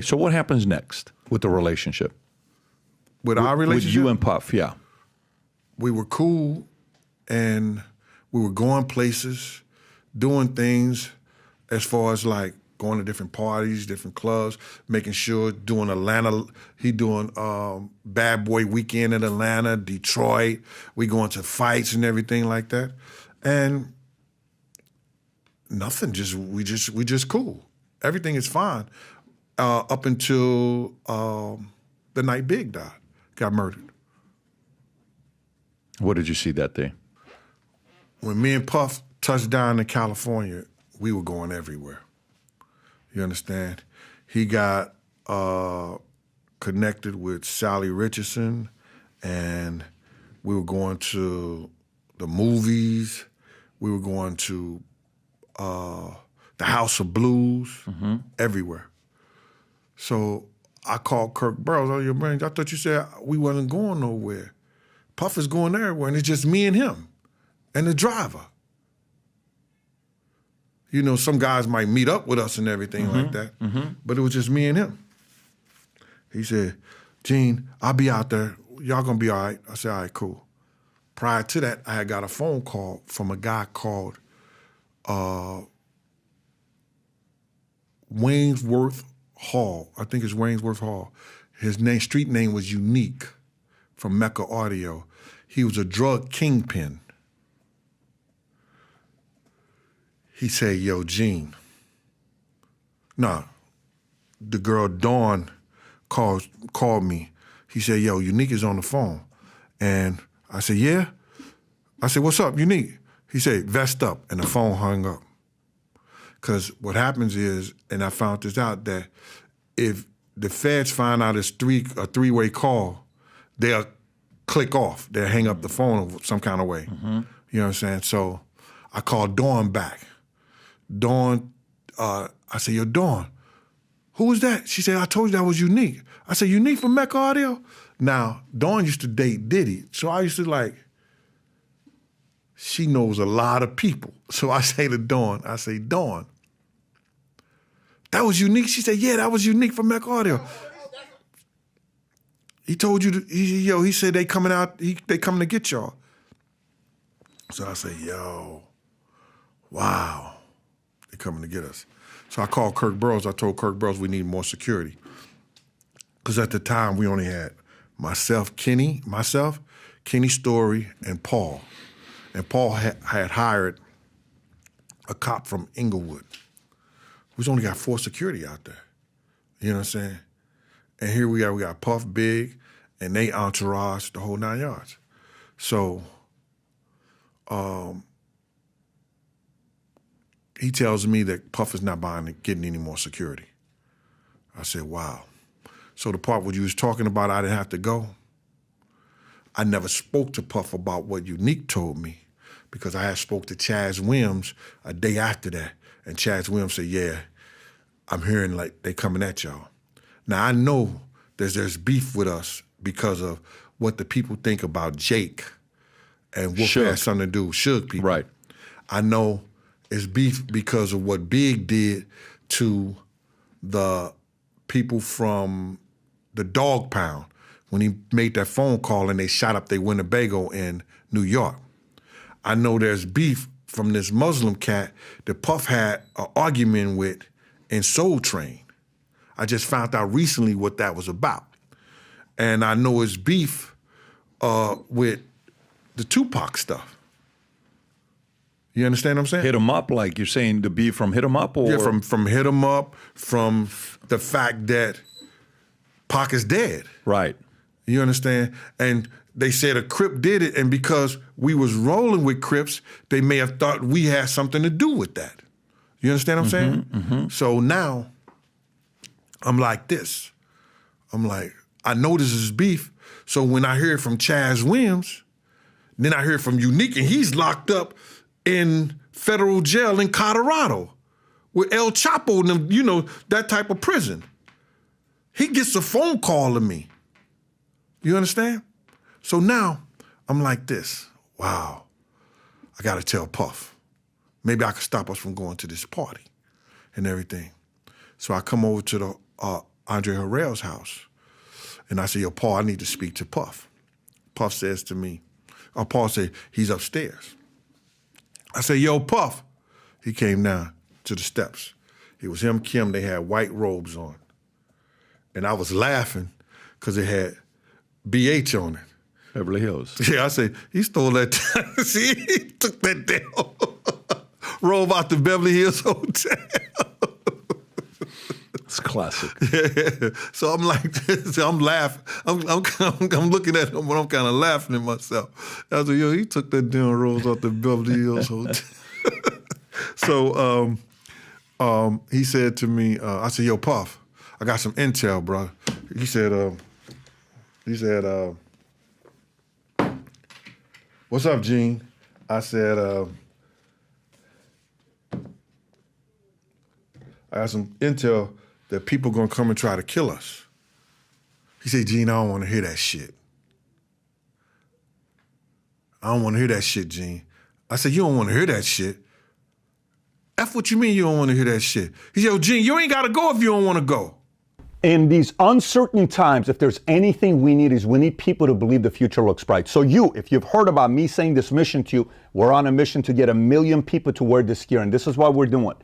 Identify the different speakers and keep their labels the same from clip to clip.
Speaker 1: So what happens next with the relationship?
Speaker 2: With our relationship?
Speaker 1: With you and Puff, yeah.
Speaker 2: We were cool, and we were going places, doing things as far as like going to different parties, different clubs, making sure doing Atlanta. He doing Bad Boy Weekend in Atlanta, Detroit. We going to fights and everything like that, and nothing. We just cool. Everything is fine up until the night Big got murdered.
Speaker 1: What did you see that day?
Speaker 2: When me and Puff touched down in California, we were going everywhere. You understand? He got connected with Sally Richardson, and we were going to the movies. We were going to the House of Blues, everywhere. So I called Kirk Burroughs, "Oh, your brains, I thought you said we wasn't going nowhere. Puff is going everywhere, and it's just me and him and the driver. You know, some guys might meet up with us and everything like that, but it was just me and him." He said, "Gene, I'll be out there. Y'all gonna be all right?" I said, "All right, cool." Prior to that, I had got a phone call from a guy called Waynesworth Hall. I think it's Waynesworth Hall. His street name was Unique, from Mecca Audio. He was a drug kingpin. He said, "Yo, Gene." The girl Dawn called me. He said, "Yo, Unique is on the phone." And I said, "Yeah?" I said, "What's up, Unique?" He said, "Vest up," and the phone hung up. Because what happens is, and I found this out, that if the feds find out it's a three-way call, they'll click off. They'll hang up the phone some kind of way. You know what I'm saying? So I called Dawn back. Dawn, I said, "Yo, Dawn, who was that?" She said, "I told you that was Unique." I said, "Unique from Mecca Audio?" Now, Dawn used to date Diddy, so I used to she knows a lot of people. So I say to Dawn, "Dawn, that was Unique?" She said, "Yeah, that was Unique from Mecca Audio. He told you, he said they coming out, they coming to get y'all." So I say, "Yo, wow, they coming to get us." So I called Kirk Burroughs. I told Kirk Burroughs we need more security. Because at the time, we only had myself, Kenny Story, and Paul. And Paul had hired a cop from Inglewood. We only got 4 security out there. You know what I'm saying? And here we got Puff, Big, and they entourage, the whole 9 yards. So he tells me that Puff is not getting any more security. I said, wow. So the part where you was talking about I didn't have to go, I never spoke to Puff about what Unique told me, because I had spoke to Chaz Williams a day after that. And Chaz Williams said, "Yeah, I'm hearing like they coming at y'all." Now I know there's beef with us because of what the people think about Jake and what has something to do with Suge people.
Speaker 1: Right.
Speaker 2: I know it's beef because of what Big did to the people from the Dog Pound when he made that phone call and they shot up their Winnebago in New York. I know there's beef from this Muslim cat that Puff had an argument with in Soul Train. I just found out recently what that was about. And I know it's beef with the Tupac stuff. You understand what I'm saying?
Speaker 1: Hit 'em up, like you're saying the beef from Hit 'em Up? Or?
Speaker 2: Yeah, from Hit 'em Up, from the fact that Pac is dead.
Speaker 1: Right.
Speaker 2: You understand? And they said a Crip did it, and because we was rolling with Crips, they may have thought we had something to do with that. You understand what I'm saying? So now, I'm like this. I'm like, I know this is beef, so when I hear it from Chaz Williams, then I hear it from Unique, and he's locked up in federal jail in Colorado with El Chapo and them, you know, that type of prison. He gets a phone call to me. You understand? So now I'm like this. Wow, I got to tell Puff. Maybe I could stop us from going to this party and everything. So I come over to Andre Harrell's house. And I said, yo, Paul, I need to speak to Puff. Puff says to me, Paul said, he's upstairs. I said, yo, Puff. He came down to the steps. It was him, Kim, they had white robes on. And I was laughing because it had BH on it.
Speaker 1: Beverly Hills.
Speaker 2: Yeah, I said, he stole that. See, he took that damn robe out the Beverly Hills Hotel.
Speaker 1: It's classic.
Speaker 2: Yeah. So I'm like, I'm laughing. I'm looking at him, but I'm kind of laughing at myself. I was like, yo, he took that damn rose out the Beverly Hills Hotel. So he said to me, I said, yo, Puff, I got some intel, bro. He said, what's up, Gene? I said, I got some intel that people gonna come and try to kill us. He said, Gene, I don't wanna hear that shit. I don't wanna hear that shit, Gene. I said, you don't wanna hear that shit? F what you mean you don't wanna hear that shit? He said, yo, Gene, you ain't gotta go if you don't wanna go.
Speaker 3: In these uncertain times, if there's anything we need people to believe the future looks bright. So if you've heard about me saying this mission to you, we're on a mission to get 1 million people to wear this gear, and this is what we're doing.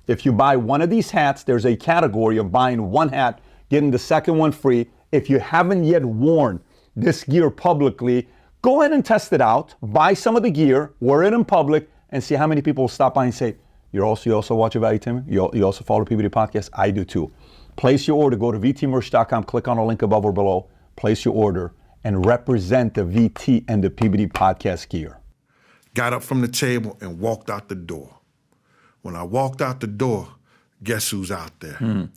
Speaker 3: If you buy one of these hats, there's a category of buying one hat, getting the second one free. If you haven't yet worn this gear publicly, go ahead and test it out. Buy some of the gear, wear it in public, and see how many people will stop by and say, you also watch Valuetainment? You also follow PBD Podcast? I do too. Place your order. Go to vtmerch.com, click on the link above or below, place your order, and represent the VT and the PBD Podcast gear.
Speaker 2: Got up from the table and walked out the door. When I walked out the door, guess who's out there?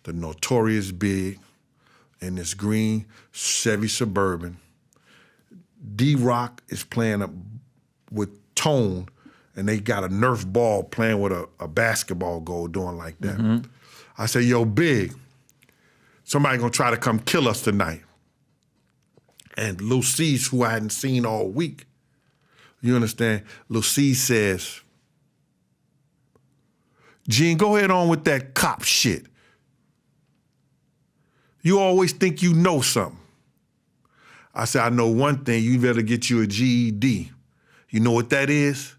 Speaker 2: The Notorious Big in this green Chevy Suburban. D-Rock is playing with Tone, and they got a Nerf ball playing with a basketball goal doing like that. I said, yo, Big, somebody gonna try to come kill us tonight. And Lil C's, who I hadn't seen all week, you understand? Lil C says, Gene, go ahead on with that cop shit. You always think you know something. I said, I know one thing, you better get you a GED. You know what that is?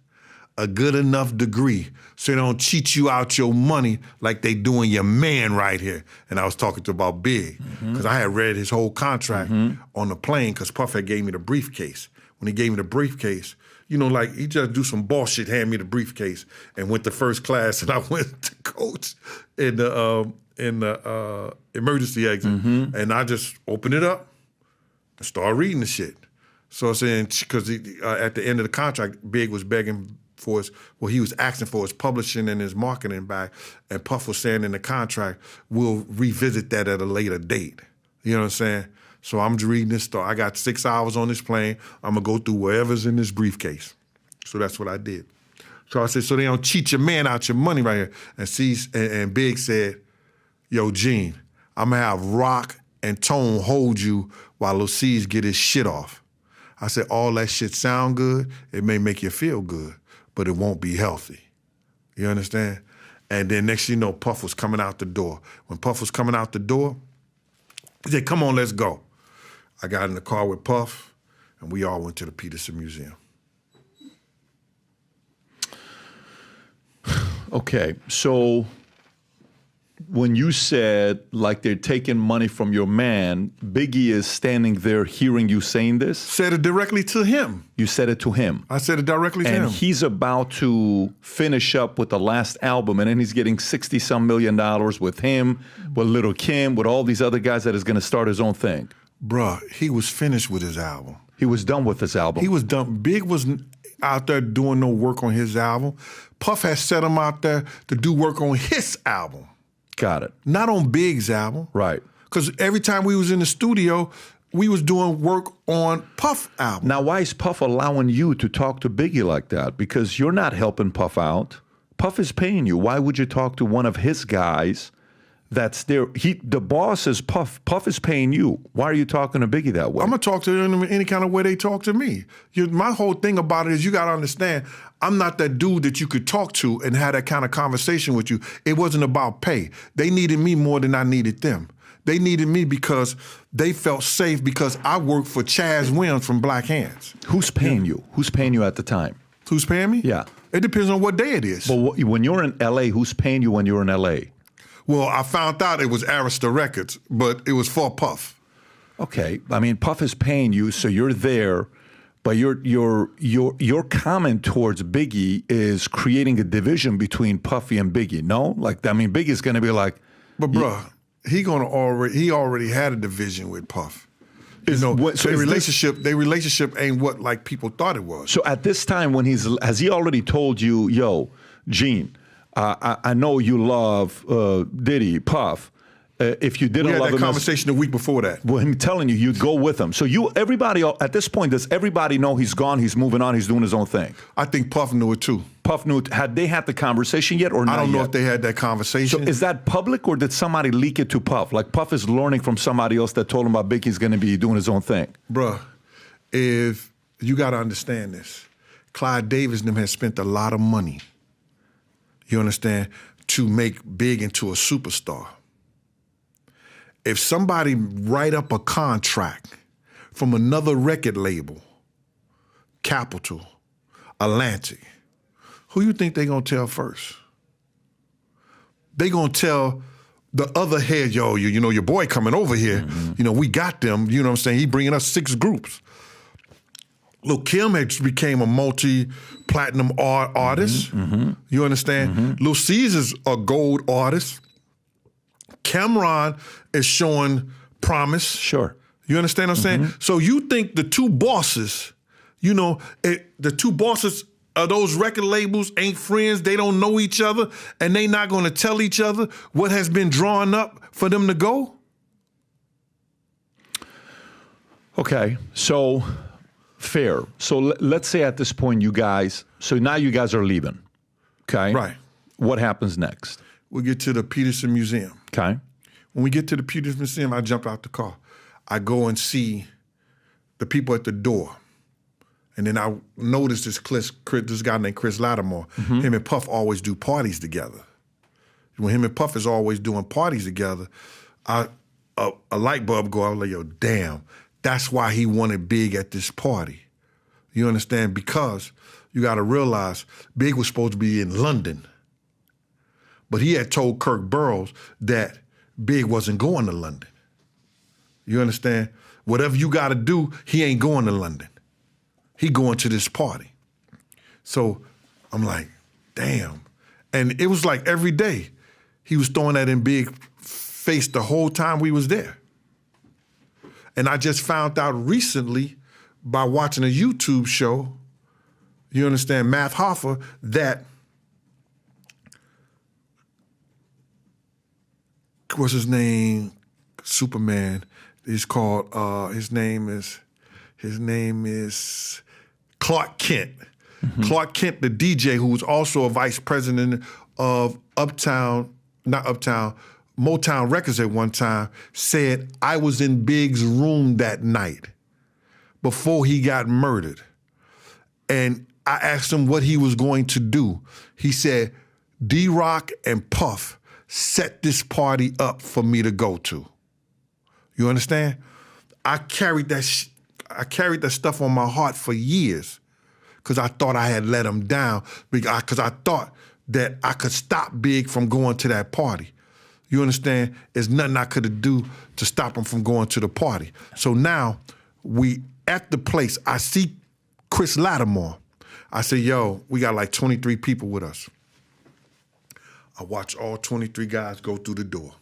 Speaker 2: A good enough degree so they don't cheat you out your money like they doing your man right here. And I was talking about Big, because I had read his whole contract on the plane because Puff had gave me the briefcase. When he gave me the briefcase, you know, like he just do some bullshit, hand me the briefcase, and went to first class, and I went to coach in the emergency exit, and I just opened it up and started reading the shit. So I'm saying, because at the end of the contract, Big was begging for his, he was asking for his publishing and his marketing back, and Puff was saying in the contract, we'll revisit that at a later date. You know what I'm saying? So I'm just reading this story. I got 6 hours on this plane. I'm going to go through whatever's in this briefcase. So that's what I did. So I said, so they don't cheat your man out your money right here. And Big said, yo, Gene, I'm going to have Rock and Tone hold you while Lil C's get his shit off. I said, all that shit sound good. It may make you feel good, but it won't be healthy. You understand? And then next thing you know, Puff was coming out the door. When Puff was coming out the door, he said, come on, let's go. I got in the car with Puff, and we all went to the Peterson Museum.
Speaker 1: Okay, so when you said like they're taking money from your man, Biggie is standing there hearing you saying this?
Speaker 2: Said it directly to him.
Speaker 1: You said it to him?
Speaker 2: I said it directly to him.
Speaker 1: And he's about to finish up with the last album, and then he's getting $60-some million with him, with Lil' Kim, with all these other guys that is going to start his own thing.
Speaker 2: Bruh, he was finished with his album.
Speaker 1: He was done with his album.
Speaker 2: He was done. Big was out there doing no work on his album. Puff had set him out there to do work on his album.
Speaker 1: Got it.
Speaker 2: Not on Big's album.
Speaker 1: Right.
Speaker 2: Because every time we was in the studio, we was doing work on Puff album.
Speaker 1: Now, why is Puff allowing you to talk to Biggie like that? Because you're not helping Puff out. Puff is paying you. Why would you talk to one of his guys that's there? The boss is Puff. Puff is paying you. Why are you talking to Biggie that way?
Speaker 2: I'm going to talk to them any kind of way they talk to me. My whole thing about it is you got to understand, I'm not that dude that you could talk to and have that kind of conversation with you. It wasn't about pay. They needed me more than I needed them. They needed me because they felt safe because I worked for Chaz Williams from Black Hands.
Speaker 1: Who's paying you? Who's paying you at the time?
Speaker 2: Who's paying me?
Speaker 1: Yeah.
Speaker 2: It depends on what day it is.
Speaker 1: But when you're in L.A., who's paying you when you're in L.A.?
Speaker 2: Well, I found out it was Arista Records, but it was for Puff.
Speaker 1: Okay. I mean, Puff is paying you, so you're there. But your comment towards Biggie is creating a division between Puffy and Biggie. No, like, I mean, Biggie's going to be like,
Speaker 2: but bruh, he already had a division with Puff. You know,
Speaker 1: so
Speaker 2: their relationship ain't what like people thought it was.
Speaker 1: So at this time, when has he already told you, yo, Gene, I know you love Diddy, Puff. If you didn't love him,
Speaker 2: we had that conversation a week before that.
Speaker 1: Well, I'm telling you, you'd go with him. So everybody at this point, does everybody know he's gone? He's moving on. He's doing his own thing.
Speaker 2: I think Puff knew it too.
Speaker 1: Puff knew it. Had they had the conversation yet or not?
Speaker 2: I don't know
Speaker 1: yet?
Speaker 2: if they had that conversation.
Speaker 1: So is that public or did somebody leak it to Puff? Like Puff is learning from somebody else that told him about Biggie's going to be doing his own thing.
Speaker 2: Bruh, if you got to understand this, Clyde Davis and them had spent a lot of money, you understand, to make Big into a superstar. If somebody write up a contract from another record label, Capitol, Atlantic, who you think they gonna tell first? They gonna tell the other head, yo, you know, your boy coming over here, you know, we got them, you know what I'm saying? He bringing us 6 groups. Lil' Kim had became a multi-platinum artist, you understand? Lil' Caesar's a gold artist. Cameron is showing promise.
Speaker 1: Sure.
Speaker 2: You understand what I'm saying? So you think the two bosses, you know, the two bosses of those record labels ain't friends, they don't know each other, and they not going to tell each other what has been drawn up for them to go?
Speaker 1: Okay, so fair. So let's say at this point so now you guys are leaving, okay?
Speaker 2: Right.
Speaker 1: What happens next?
Speaker 2: We'll get to the Peterson Museum.
Speaker 1: Okay.
Speaker 2: When we get to the Peterson Museum, I jump out the car. I go and see the people at the door. And then I notice this guy named Chris Lattimore. Him and Puff always do parties together. When him and Puff is always doing parties together, a light bulb go out. I'm like, yo, damn, that's why he wanted Big at this party. You understand? Because you got to realize Big was supposed to be in London. But he had told Kirk Burroughs that Big wasn't going to London. You understand? Whatever you got to do, he ain't going to London. He going to this party. So I'm like, damn. And it was like every day he was throwing that in Big face the whole time we was there. And I just found out recently by watching a YouTube show, you understand, Math Hoffa, that what's his name? Superman. He's called. His name is Clark Kent. Clark Kent, the DJ, who was also a vice president of Motown Records at one time, said, I was in Big's room that night before he got murdered. And I asked him what he was going to do. He said, D-Rock and Puff set this party up for me to go to. You understand? I carried that stuff on my heart for years because I thought I had let him down because I thought that I could stop Big from going to that party. You understand? There's nothing I could do to stop him from going to the party. So now we at the place, I see Chris Lattimore. I say, yo, we got like 23 people with us. I watched all 23 guys go through the door.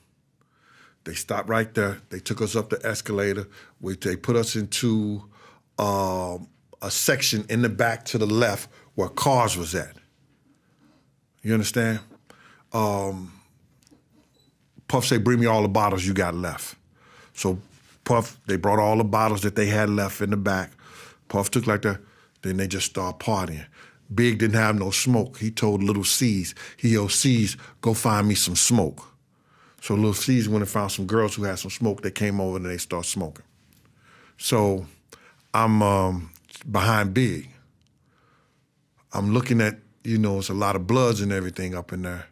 Speaker 2: They stopped right there. They took us up the escalator. They put us into a section in the back to the left where cars was at. You understand? Puff said, bring me all the bottles you got left. So Puff, they brought all the bottles that they had left in the back. Puff took like that. Then they just started partying. Big didn't have no smoke. He told Little C's, C's, go find me some smoke. So Little C's went and found some girls who had some smoke. They came over and they started smoking. So I'm behind Big. I'm looking at, it's a lot of bloods and everything up in there.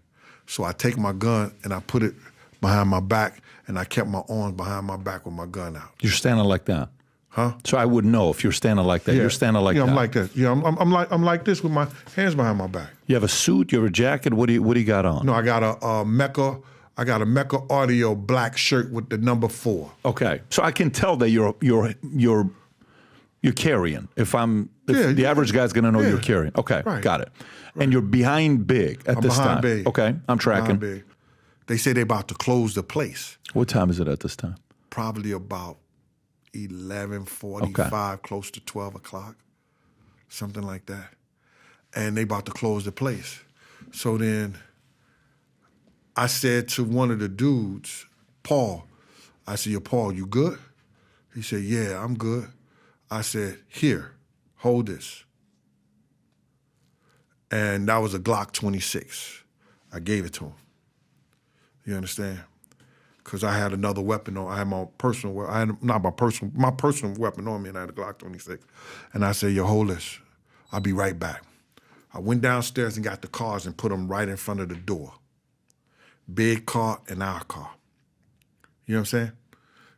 Speaker 2: So I take my gun and I put it behind my back, and I kept my arms behind my back with my gun out.
Speaker 1: You're standing like that?
Speaker 2: Huh?
Speaker 1: So I would know if you're standing like that.
Speaker 2: Yeah.
Speaker 1: You're standing like that.
Speaker 2: Yeah, I'm like that. Yeah, I'm like this with my hands behind my back.
Speaker 1: You have a suit, you have a jacket, what do you got on?
Speaker 2: No, I got a Mecca Audio black shirt with the number 4.
Speaker 1: Okay. So I can tell that you're carrying. If the average guy's gonna know you're carrying. Okay,
Speaker 2: right.
Speaker 1: Got it. Right. And you're behind Big at this time.
Speaker 2: Big.
Speaker 1: Okay, I'm tracking.
Speaker 2: Big. They say they're about to close the place.
Speaker 1: What time is it at this time?
Speaker 2: Probably about 11:45,
Speaker 1: Okay.
Speaker 2: close to 12 o'clock, something like that. And they about to close the place. So then I said to one of the dudes, Paul, I said, "Yo, Paul, you good?" He said, "Yeah, I'm good." I said, "Here, hold this." And that was a Glock 26. I gave it to him. You understand? Because I had another weapon on. I had my personal weapon. I had my personal weapon on me, and I had a Glock 26. And I said, "Yo, hold this. I'll be right back." I went downstairs and got the cars and put them right in front of the door. Big car and our car. You know what I'm saying?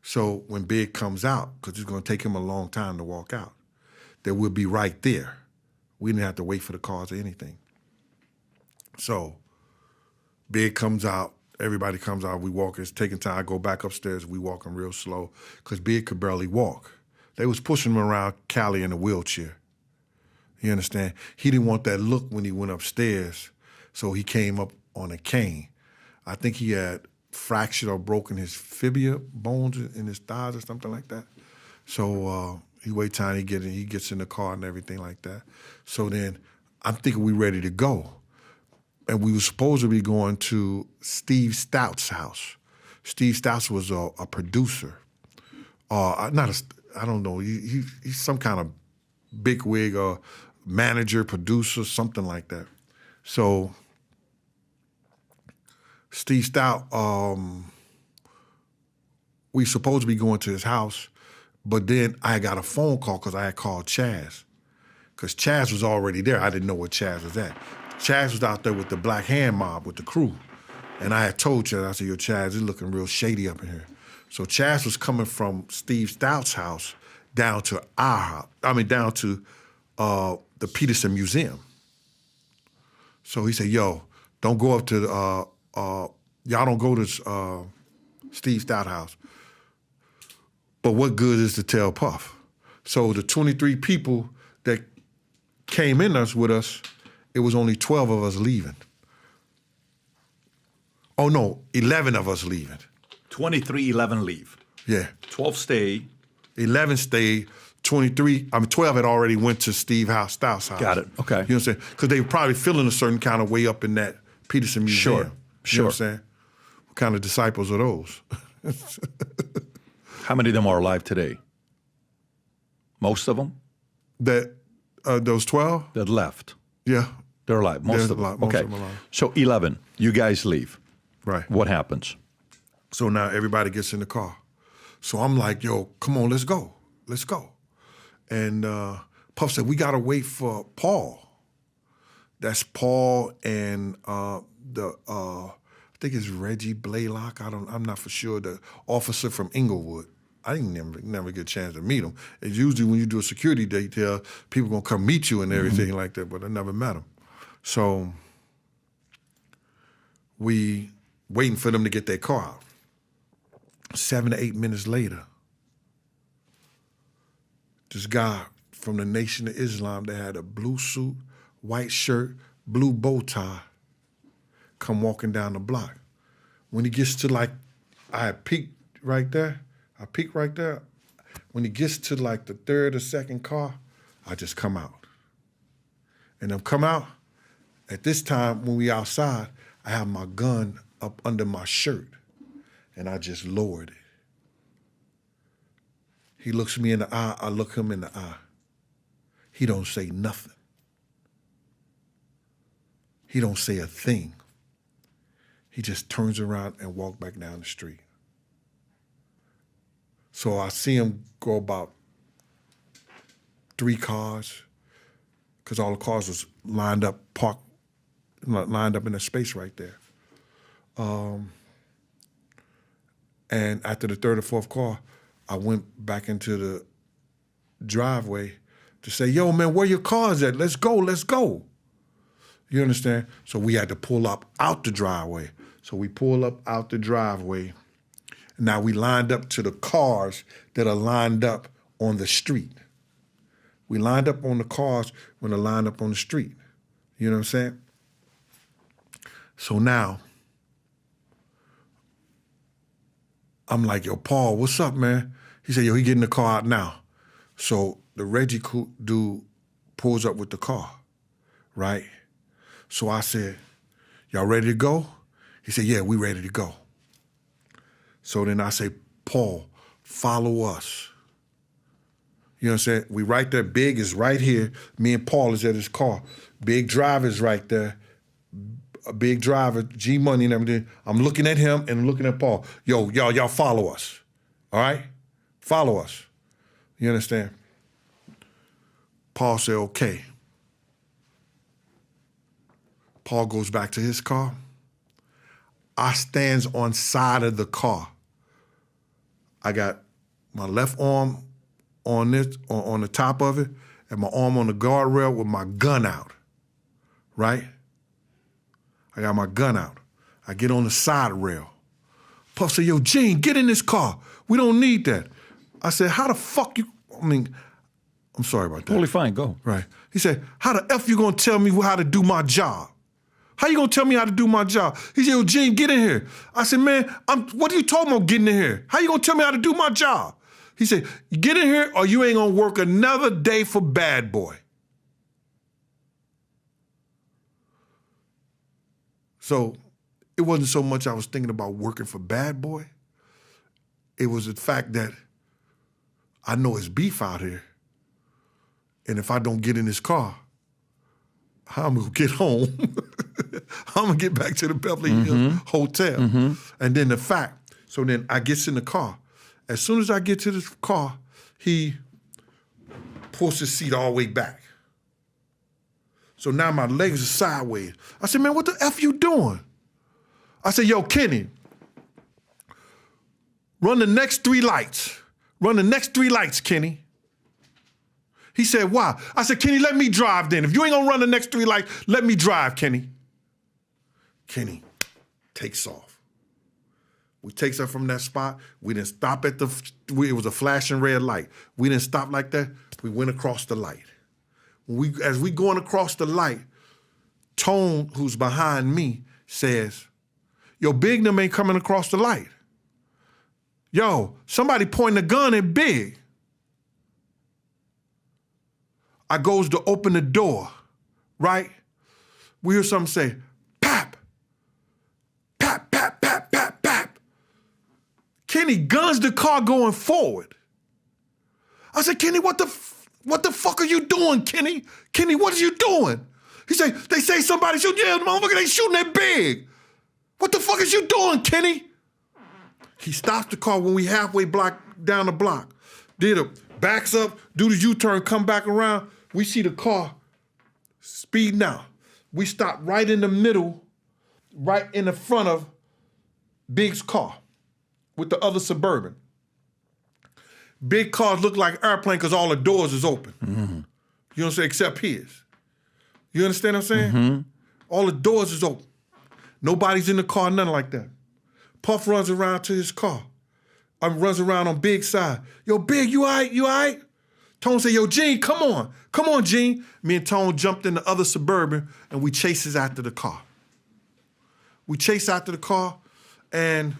Speaker 2: So when Big comes out, because it's going to take him a long time to walk out, that we'll be right there. We didn't have to wait for the cars or anything. So Big comes out, everybody comes out, we walk. It's taking time. I go back upstairs, we walking real slow, because Big could barely walk. They was pushing him around Cali in a wheelchair. You understand? He didn't want that look when he went upstairs, so he came up on a cane. I think he had fractured or broken his fibula bones in his thighs or something like that. So he wait time, he gets in the car and everything like that. So then I'm thinking we ready to go. And we were supposed to be going to Steve Stout's house. Steve Stout was a producer. I don't know, he's some kind of bigwig or manager, producer, something like that. So Steve Stout, we supposed to be going to his house, but then I got a phone call because I had called Chaz. Because Chaz was already there. I didn't know where Chaz was at. Chaz was out there with the Black Hand Mob, with the crew. And I had told Chaz, I said, "Yo, Chaz, it's looking real shady up in here." So Chaz was coming from Steve Stout's house down to our house. Down to the Peterson Museum. So he said, "Yo, don't go up to y'all don't go to Steve Stout house. But what good is to tell Puff?" So the 23 people that came in with us, it was only 12 of us leaving. Oh no, 11 of us leaving.
Speaker 1: 23, 11 leave.
Speaker 2: Yeah.
Speaker 1: 12 stay.
Speaker 2: 11 stayed. 12 had already went to Steve Stout's house.
Speaker 1: Got it. Okay.
Speaker 2: You know what I'm saying? Because they were probably feeling a certain kind of way up in that Peterson Museum.
Speaker 1: Sure.
Speaker 2: You know what I'm saying? What kind of disciples are those?
Speaker 1: How many of them are alive today? Most of them?
Speaker 2: Those 12?
Speaker 1: That left.
Speaker 2: Yeah.
Speaker 1: They're alive. Most of them.
Speaker 2: Most
Speaker 1: Okay.
Speaker 2: of them alive.
Speaker 1: So 11, you guys leave.
Speaker 2: Right.
Speaker 1: What happens?
Speaker 2: So now everybody gets in the car. So I'm like, "Yo, come on, let's go. Let's go." And Puff said, "We got to wait for Paul." That's Paul and I think it's Reggie Blaylock. I'm not for sure. The officer from Inglewood. I didn't never get a chance to meet him. It's usually when you do a security detail, people gonna come meet you and everything like that, but I never met him. So we waiting for them to get their car out. 7 to 8 minutes later, this guy from the Nation of Islam that had a blue suit, white shirt, blue bow tie, come walking down the block. When he gets to I peeked right there. When he gets to the third or second car, I just come out. And I'm come out, at this time when we outside, I have my gun up under my shirt and I just lowered it. He looks me in the eye, I look him in the eye. He don't say nothing. He don't say a thing. He just turns around and walks back down the street. So I see him go about 3 cars, because all the cars was lined up in a space right there. And after the third or fourth car, I went back into the driveway to say, yo, man, where your cars at? Let's go, let's go. You understand? So we had to pull up out the driveway. So we pull up out the driveway. Now we lined up to the cars that are lined up on the street. We lined up on the cars when they're lined up on the street. You know what I'm saying? So now, I'm like, yo, Paul, what's up, man? He said, yo, he getting the car out now. So the Reggie dude pulls up with the car, right? So I said, y'all ready to go? He said, yeah, we ready to go. So then I say, Paul, follow us. You know what I'm saying? We right there. Big is right here. Me and Paul is at his car. Big Driver is right there. A Big Driver, G Money and everything. I'm looking at him and I'm looking at Paul. Yo, y'all follow us. All right? Follow us. You understand? Paul said, okay. Paul goes back to his car. I stands on side of the car. I got my left arm on the top of it, and my arm on the guardrail with my gun out, right? I got my gun out. I get on the side rail. Puff said, yo, Gene, get in this car. We don't need that. I said, how the fuck you, I'm sorry about that.
Speaker 1: Totally fine, go.
Speaker 2: Right. He said, how the F you gonna tell me how to do my job? How you gonna tell me how to do my job? He said, yo, Gene, get in here. I said, man, what are you talking about getting in here? How you gonna tell me how to do my job? He said, get in here or you ain't gonna work another day for Bad Boy. So it wasn't so much I was thinking about working for Bad Boy. It was the fact that I know it's beef out here. And if I don't get in this car, how I'm gonna get home? I'm gonna get back to the Beverly Hills Hotel. And then so then I gets in the car. As soon as I get to this car, he pulls his seat all the way back. So now my legs are sideways. I said, man, what the F you doing? I said, yo, Kenny, run the next 3 lights. Run the next 3 lights, Kenny. He said, why? I said, Kenny, let me drive then. If you ain't gonna run the next 3 lights, let me drive, Kenny. Kenny takes off. We takes her from that spot. We didn't stop at it was a flashing red light. We didn't stop like that. We went across the light. As we going across the light, Tone, who's behind me, says, yo, Big them ain't coming across the light. Yo, somebody pointing a gun at Big. I goes to open the door, right? We hear something say, pap, pap, pap, pap, pap, pap. Kenny guns the car going forward. I said, Kenny, what the fuck are you doing, Kenny? Kenny, what are you doing? He said, they say somebody shoot, yeah, motherfucker, they shooting at Big. What the fuck is you doing, Kenny? He stops the car when we halfway down the block. Backs up, do the U-turn, come back around. We see the car speeding out. We stop right in the middle, right in the front of Big's car with the other Suburban. Big cars look like airplane because all the doors is open. You know what I'm saying? Except his. You understand what I'm saying? All the doors is open. Nobody's in the car, nothing like that. Puff runs around to his car. Runs around on Big's side. Yo, Big, you all right? You all right? Tone said, yo, Gene, come on. Come on, Gene. Me and Tone jumped in the other Suburban and we chases after the car. We chase after the car and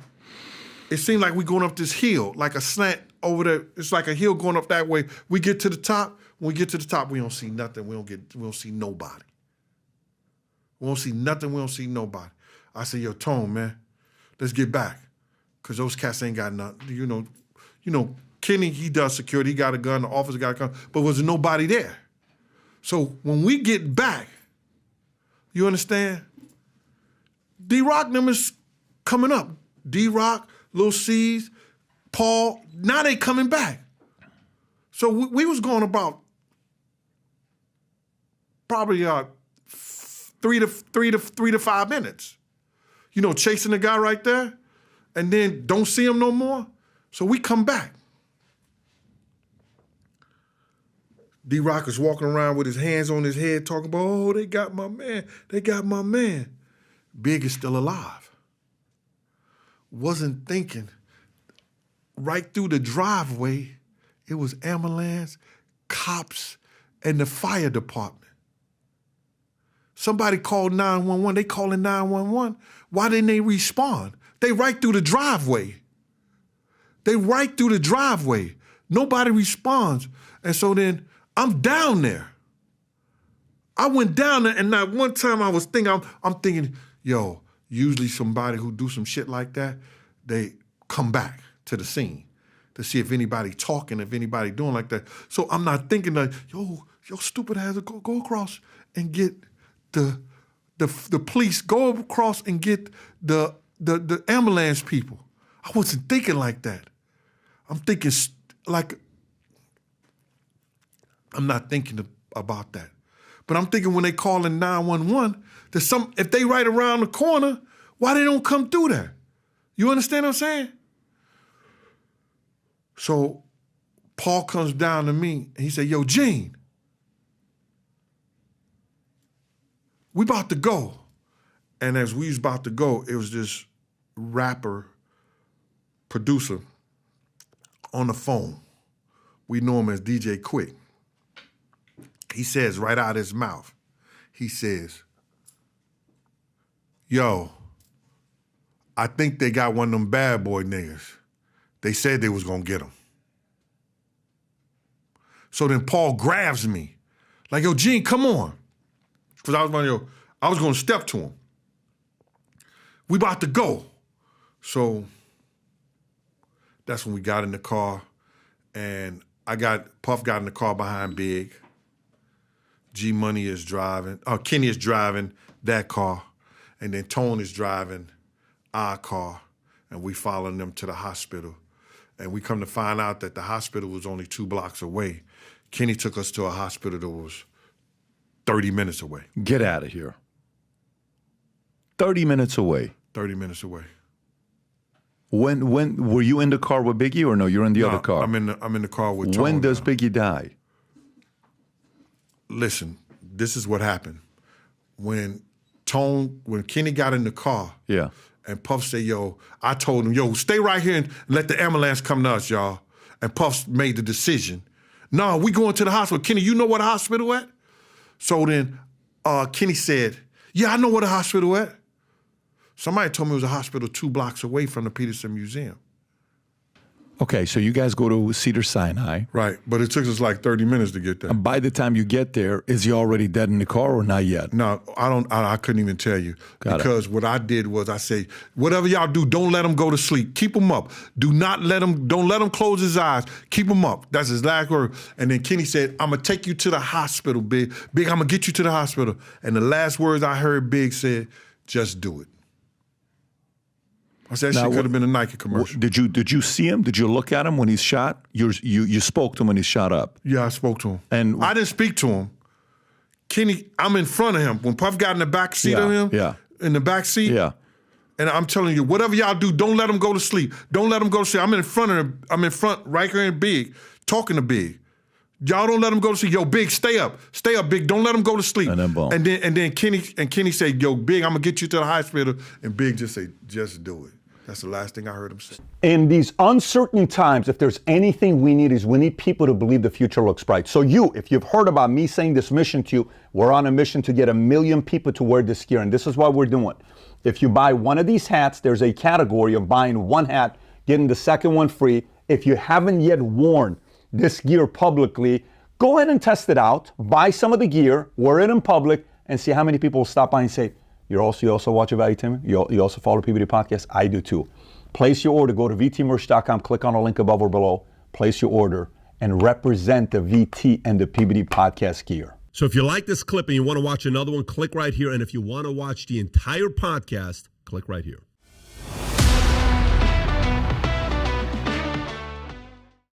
Speaker 2: it seemed like we going up this hill, like a slant over there. It's like a hill going up that way. We get to the top. When we get to the top, we don't see nothing. We don't see nobody. We don't see nothing. We don't see nobody. I said, yo, Tone, man, let's get back. Because those cats ain't got nothing. You know, Kenny, he does security. He got a gun. The officer got a gun. But was nobody there. So when we get back, you understand? D-Rock them is coming up. D-Rock, Lil C's, Paul, now they coming back. So we was going about probably 3 to 5 minutes. You know, chasing the guy right there. and then don't see him no more. So we come back. D-Rock is walking around with his hands on his head talking about, oh, they got my man. They got my man. Big is still alive. Wasn't thinking. Right through the driveway, it was ambulance, cops, and the fire department. Somebody called 911. They calling 911. Why didn't they respond? They right through the driveway. They right through the driveway. Nobody responds. And so then I'm down there. I went down there, and not one time I was thinking, I'm thinking, yo, usually somebody who do some shit like that, they come back to the scene to see if anybody talking, if anybody doing like that. So I'm not thinking like, yo, stupid ass, go across and get the police, go across and get the ambulance people. I wasn't thinking like that. I'm thinking like, I'm not thinking about that. But I'm thinking when they call in 911, if they right around the corner, why they don't come through there? You understand what I'm saying? So Paul comes down to me and he said, yo, Gene, we about to go. And as we was about to go, it was this rapper, producer on the phone. We know him as DJ Quick. He says right out of his mouth, he says, yo, I think they got one of them bad boy niggas. They said they was gonna get him. So then Paul grabs me, like, yo, Gene, come on. Because I was gonna step to him. We about to go. So that's when we got in the car, and Puff got in the car behind Big. G-Money is driving, Kenny is driving that car, and then Tone is driving our car, and we following them to the hospital. And we come to find out that the hospital was only 2 blocks away. Kenny took us to a hospital that was 30 minutes away.
Speaker 1: Get out of here. 30 minutes away.
Speaker 2: 30 minutes away.
Speaker 1: When were you in the car with Biggie, or no? You're in the other car.
Speaker 2: I'm in the car with Tone.
Speaker 1: When does Biggie die?
Speaker 2: Listen, this is what happened. When Kenny got in the car,
Speaker 1: yeah,
Speaker 2: and Puff said, yo, I told him, yo, stay right here and let the ambulance come to us, y'all. And Puff made the decision. No, we going to the hospital. Kenny, you know where the hospital at? So then Kenny said, yeah, I know where the hospital at. Somebody told me it was a hospital 2 blocks away from the Peterson Museum.
Speaker 1: Okay, so you guys go to Cedars-Sinai.
Speaker 2: Right, but it took us like 30 minutes to get there.
Speaker 1: And by the time you get there, is he already dead in the car or not yet?
Speaker 2: No, I couldn't even tell you. Because what I did was I said, whatever y'all do, don't let him go to sleep. Keep him up. Don't let him close his eyes. Keep him up. That's his last word. And then Kenny said, I'm going to take you to the hospital, Big. Big, I'm going to get you to the hospital. And the last words I heard Big said, just do it. I said that shit could have been a Nike commercial.
Speaker 1: Did you see him? Did you look at him when he's shot? You spoke to him when he's shot up?
Speaker 2: Yeah, I spoke to him.
Speaker 1: And
Speaker 2: I didn't speak to him. Kenny, I'm in front of him. When Puff got in the back seat of him, in the back seat, and I'm telling you, whatever y'all do, don't let him go to sleep. Don't let him go to sleep. I'm in front of him. I'm in front right here in Big, talking to Big. Y'all don't let him go to sleep. Yo, Big, stay up, Big. Don't let him go to sleep.
Speaker 1: And then boom.
Speaker 2: And then Kenny said, yo, Big, I'm gonna get you to the hospital. And Big just said, just do it. That's the last thing I heard him say.
Speaker 3: In these uncertain times, if there's anything we need people to believe the future looks bright. So if you've heard about me saying this mission to you, we're on a mission to get 1 million people to wear this gear, and this is what we're doing. If you buy one of these hats, there's a category of buying one hat, getting the second one free. If you haven't yet worn this gear publicly, go ahead and test it out. Buy some of the gear, wear it in public, and see how many people will stop by and say, you also watch Valuetainment? You also follow PBD Podcast? I do too. Place your order. Go to vtmerch.com. Click on the link above or below. Place your order and represent the VT and the PBD Podcast gear.
Speaker 4: So if you like this clip and you want to watch another one, click right here. And if you want to watch the entire podcast, click right here.